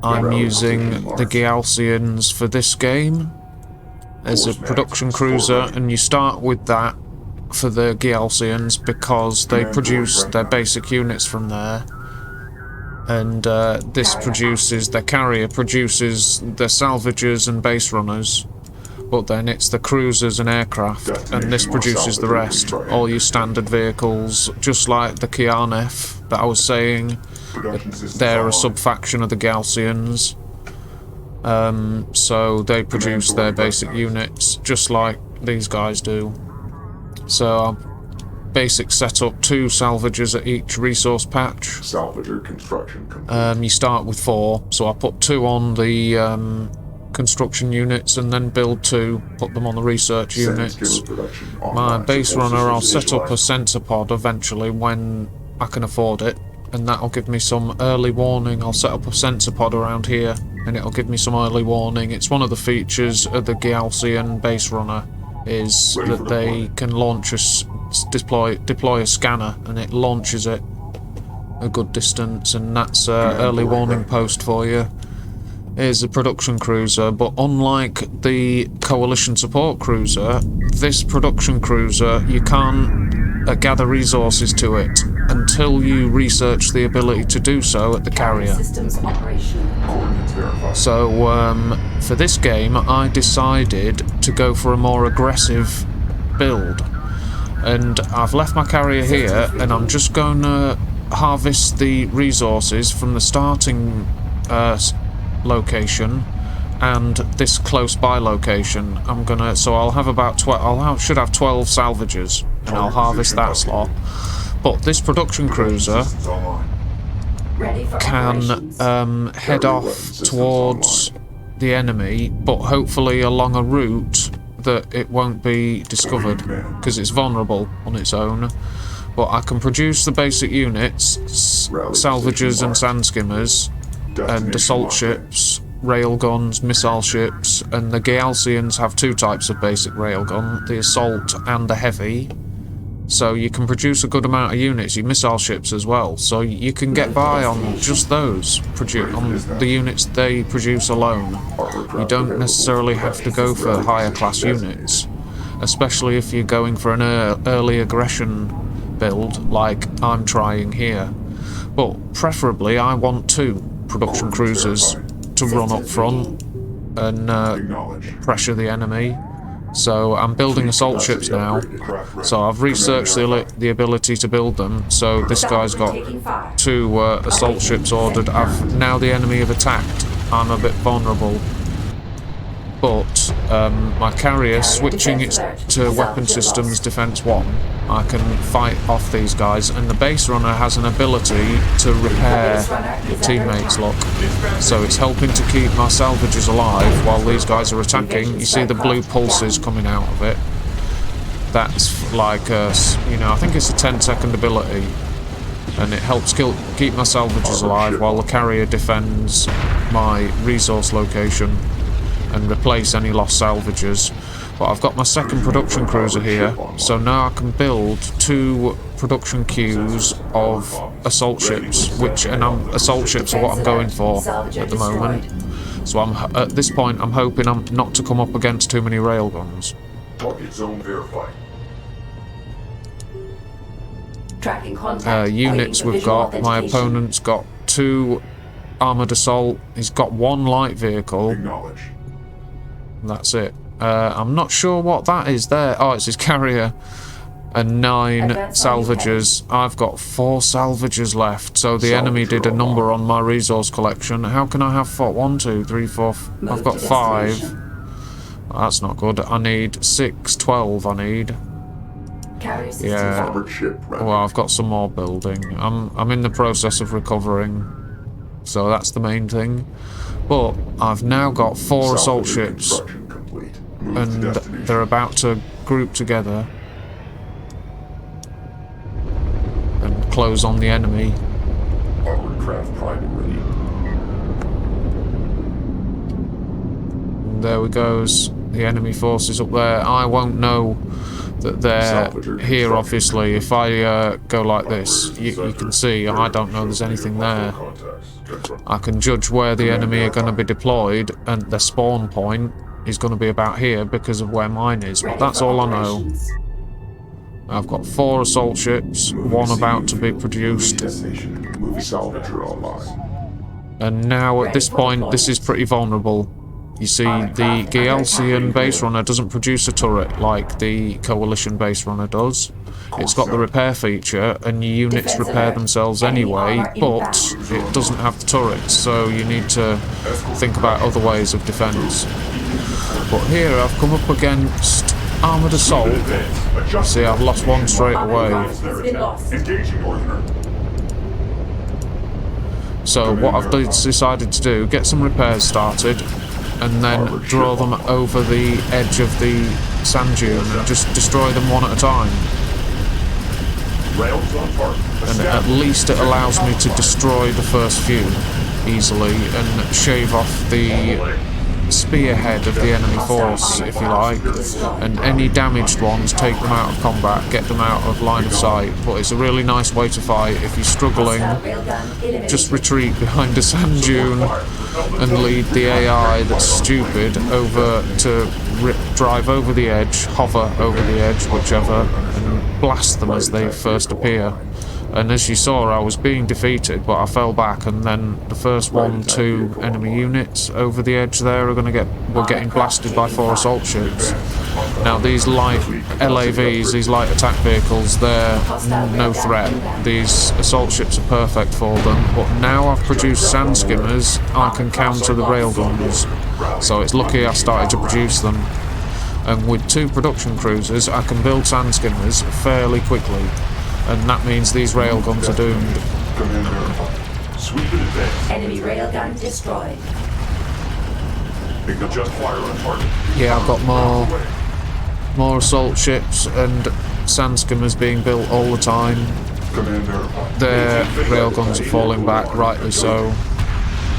I'm using the Gaalsians for this game as a production cruiser, and you start with that for the Gaalsians because they produce their basic units from there. And this produces, their carrier produces the salvagers and base runners, but then it's the cruisers and aircraft, and this produces the rest. All your standard vehicles, just like the Kiith that I was saying, they're a sub-faction of the Gaalsians. So they produce their basic units, just like these guys do. So basic setup, 2 salvagers at each resource patch. Salvager construction complete. You start with 4, so I put 2 on the construction units and then build 2, put them on the research units. My base runner, I'll set up a sensor pod eventually when I can afford it, and that'll give me some early warning. I'll set up a sensor pod around here and it'll give me some early warning. It's one of the features of the Gaalsian base runner, is that they can launch deploy a scanner, and it launches it a good distance, and that's an early warning post for you. Here's a production cruiser, but unlike the coalition support cruiser, this production cruiser, you can't gather resources to it until you research the ability to do so at the carrier. So for this game I decided to go for a more aggressive build, and I've left my carrier here, and I'm just going to harvest the resources from the starting location and this close by location. So I'll have about should have 12 salvagers, and I'll harvest that slot. But this production cruiser can head off towards the enemy, but hopefully along a route that it won't be discovered, because it's vulnerable on its own. But I can produce the basic units, salvagers and sand skimmers, and assault ships, railguns, missile ships, and the Gaalsians have 2 types of basic railgun, the assault and the heavy. So you can produce a good amount of units, your missile ships as well, so you can get by on just those, on the units they produce alone. You don't necessarily have to go for higher class units, especially if you're going for an early aggression build like I'm trying here. But preferably I want 2 production cruisers to run up front and pressure the enemy. So I'm building assault ships now, so I've researched the ability to build them. So this guy's got 2 assault ships ordered. Now the enemy have attacked, I'm a bit vulnerable, but my carrier, switching it to weapon systems defense 1, I can fight off these guys, and the base runner has an ability to repair teammates' look, so it's helping to keep my salvagers alive while these guys are attacking. You see the blue pulses coming out of it. That's like I think it's a 10-second ability, and it helps keep my salvagers alive while the carrier defends my resource location and replace any lost salvagers. But I've got my second production cruiser here, so now I can build 2 production queues of assault ships, assault ships are what I'm going for at the moment. So at this point I'm hoping not to come up against too many railguns. Target zone verified. Units we've got, my opponent's got 2 armoured assault, he's got 1 light vehicle. That's it. I'm not sure what that is there. Oh, it's his carrier. And 9 salvagers. I've got 4 salvagers left, so the enemy did a number on my resource collection. How can I have 4? 1, 2, 3, 4. I've got 5. That's not good. I need 6, 12 I need. Yeah. Well, I've got some more building. I'm in the process of recovering, so that's the main thing. But I've now got 4 assault ships, and they're about to group together and close on the enemy. And there we goes. The enemy forces up there. I won't know that they're here. Obviously, if I go like this, you can see I don't know there's anything there. I can judge where the enemy are going to be deployed, and their spawn point is going to be about here because of where mine is, but that's all I know. I've got 4 assault ships, 1 about to be produced. And now at this point, this is pretty vulnerable. You see, the Gaalsian base runner doesn't produce a turret like the Coalition base runner does. It's got the repair feature, and your units repair themselves anyway, but it doesn't have the turrets, so you need to think about other ways of defence. But here I've come up against armoured assault. See, I've lost 1 straight away. So what I've decided to do, get some repairs started, and then draw them over the edge of the sand dune and just destroy them one at a time. And at least it allows me to destroy the first few easily and shave off the spearhead of the enemy force, if you like, and any damaged ones, take them out of combat, get them out of line of sight. But it's a really nice way to fight. If you're struggling, just retreat behind a sand dune and lead the AI that's stupid over to drive over the edge, hover over the edge, whichever, and blast them as they first appear. And as you saw, I was being defeated, but I fell back, and then the first 1-2 enemy units over the edge there were getting blasted by 4 assault ships. Now these light LAVs, these light attack vehicles, they're no threat. These assault ships are perfect for them, but now I've produced sand skimmers, I can counter the railguns. So it's lucky I started to produce them. And with 2 production cruisers, I can build sand skimmers fairly quickly. And that means these railguns are doomed. Enemy railgun destroyed. Yeah, I've got more assault ships and sand skimmers being built all the time. Their railguns are falling back, rightly so.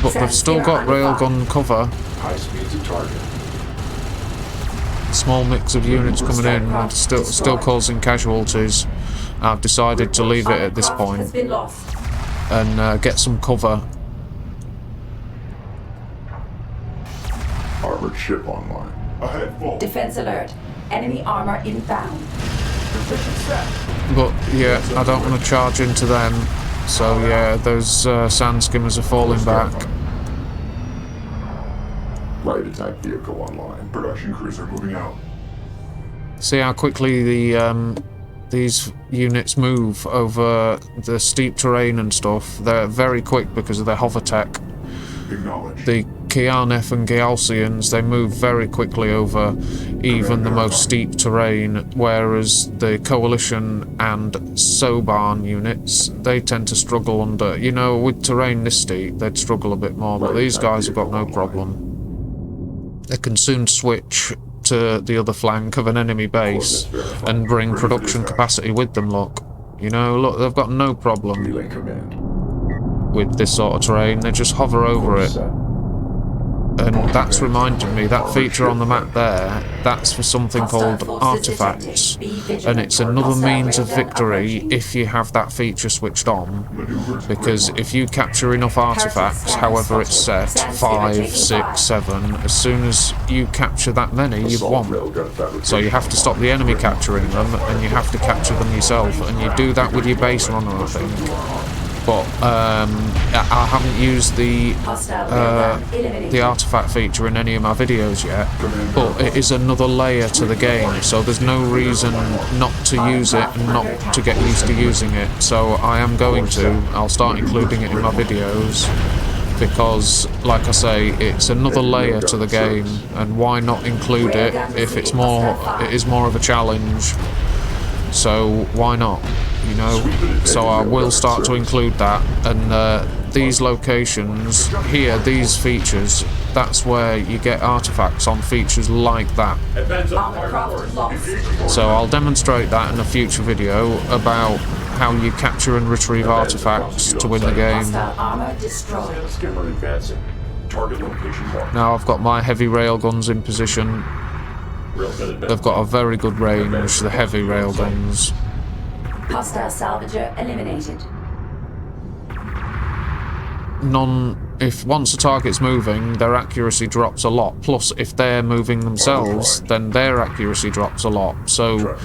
But they've still got railgun cover. A small mix of units coming in and still causing casualties. I've decided to leave it at this point and get some cover. Armored ship online. Ahead, full. Defense alert. Enemy armor inbound. But yeah, I don't want to charge into them. So yeah, those sand skimmers are falling back. Light attack vehicle online. Production cruiser moving out. See how quickly these units move over the steep terrain and stuff. They're very quick because of their hover tech. The Kiith and Gaalsians, they move very quickly over even the most steep terrain, whereas the Coalition and Sobarn units, they tend to struggle under, you know, with terrain this steep, they'd struggle a bit more, but these guys have got no problem. They can soon switch to the other flank of an enemy base and bring production capacity with them, look. You know, look, they've got no problem with this sort of terrain, they just hover over it. And that's reminded me, that feature on the map there, that's for something called artifacts. And it's another means of victory if you have that feature switched on. Because if you capture enough artifacts, however it's set, 5, 6, 7, as soon as you capture that many, you've won. So you have to stop the enemy capturing them, and you have to capture them yourself. And you do that with your base runner, I think. But I haven't used the artifact feature in any of my videos yet, but it is another layer to the game, so there's no reason not to use it and not to get used to using it. So I am going to. I'll start including it in my videos because, like I say, it's another layer to the game, and why not include it if it is more of a challenge? So why not? You know, so I will start to include that, and these locations here, these features, that's where you get artifacts on features like that. So I'll demonstrate that in a future video about how you capture and retrieve artifacts to win the game. Now I've got my heavy railguns in position. They've got a very good range, the heavy railguns. Hostile salvager eliminated. If once a target's moving, their accuracy drops a lot. Plus, if they're moving themselves, then their accuracy drops a lot. So,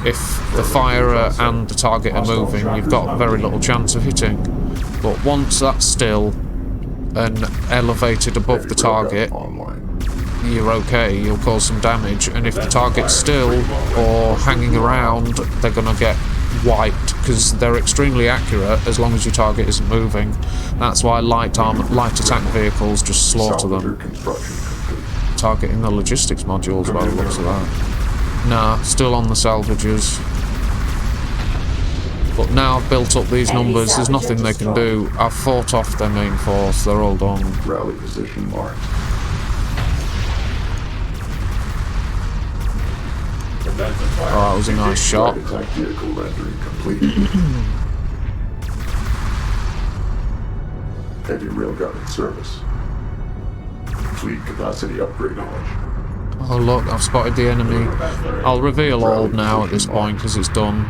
if the firer and the target are moving, you've got very little chance of hitting. But once that's still and elevated above the target, you're okay, you'll cause some damage. And if the target's still or hanging around, they're gonna get wiped, because they're extremely accurate as long as your target isn't moving. That's why light attack vehicles just slaughter them. Targeting the logistics modules by the looks of that. Nah, still on the salvages. But now I've built up these numbers, there's nothing they can do. I've fought off their main force, they're all done. Rally position marked. Oh, that was a nice shot. Attack vehicle rendering complete. Heavy railgun in service. Fleet capacity upgrade knowledge. Oh look, I've spotted the enemy. I'll reveal all now at this point because it's done.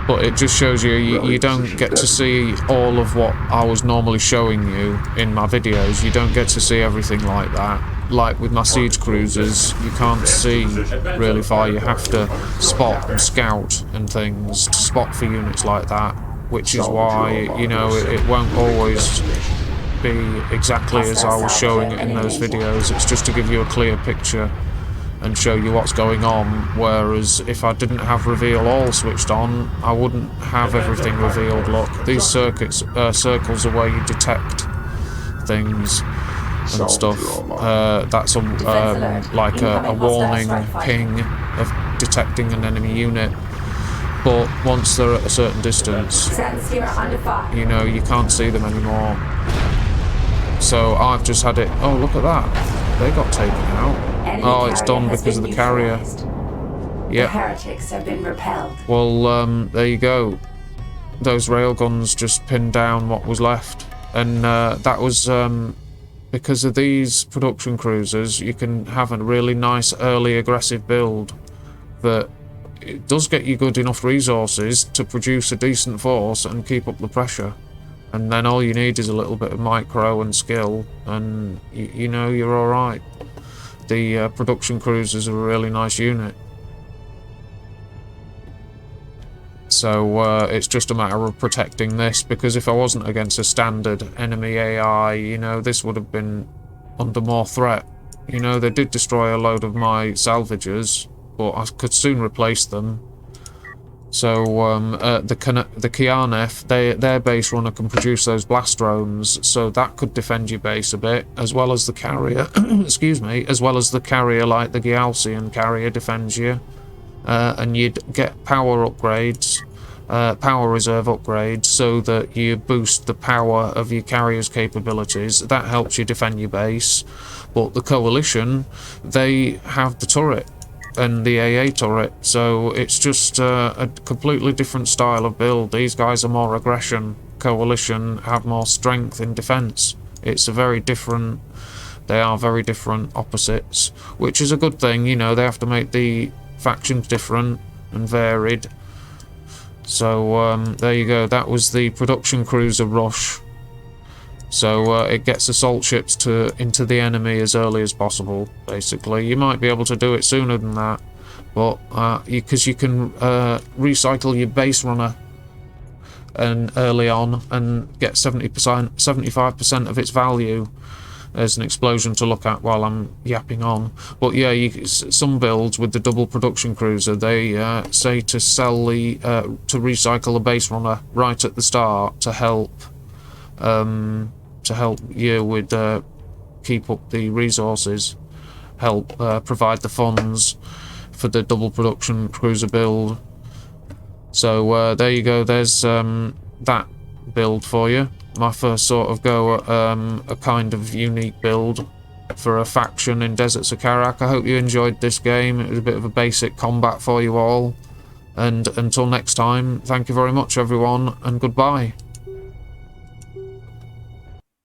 But it just shows you don't get to see all of what I was normally showing you in my videos. You don't get to see everything like that. Like with my siege cruisers, you can't see really far. You have to spot and scout and things to spot for units like that, which is why, you know, it won't always be exactly as I was showing it in those videos. It's just to give you a clear picture and show you what's going on, whereas if I didn't have reveal all switched on, I wouldn't have everything revealed. Look, these circles are where you detect things and stuff. That's like a warning ping of detecting an enemy unit. But once they're at a certain distance, you know, you can't see them anymore. So I've just had it. Oh, look at that! They got taken out. Oh, it's done because of the carrier. Yeah. Heretics have been repelled. Well, there you go. Those railguns just pinned down what was left, and that was because of these production cruisers. You can have a really nice early aggressive build that it does get you good enough resources to produce a decent force and keep up the pressure. And then all you need is a little bit of micro and skill, and you know, you're all right. The production cruisers are a really nice unit. So it's just a matter of protecting this, because if I wasn't against a standard enemy AI, you know, this would have been under more threat. You know, they did destroy a load of my salvagers, but I could soon replace them. So the Kiith, their base runner can produce those blast drones, so that could defend your base a bit, as well as the carrier. Excuse me, as well as the carrier, like the Gaalsian carrier defends you, and you'd get power upgrades, power reserve upgrades, so that you boost the power of your carrier's capabilities. That helps you defend your base. But the coalition, they have the turret and the AA turret, so it's just a completely different style of build. These guys are more aggression. Coalition have more strength in defense. It's a very different, they are very different opposites, which is a good thing. You know, they have to make the factions different and varied. So there you go, that was the production cruiser rush. So it gets assault ships into the enemy as early as possible, basically. You might be able to do it sooner than that, but because you can recycle your base runner and early on and get 75% of its value. There's an explosion to look at while I'm yapping on. But yeah, some builds with the double production cruiser, they say to sell the to recycle the base runner right at the start to help you with keep up the resources, help provide the funds for the double production cruiser build. So there you go, there's that build for you. My first sort of go at a kind of unique build for a faction in Deserts of Kharak. I hope you enjoyed this game. It was a bit of a basic combat for you all. And until next time, thank you very much everyone, and goodbye.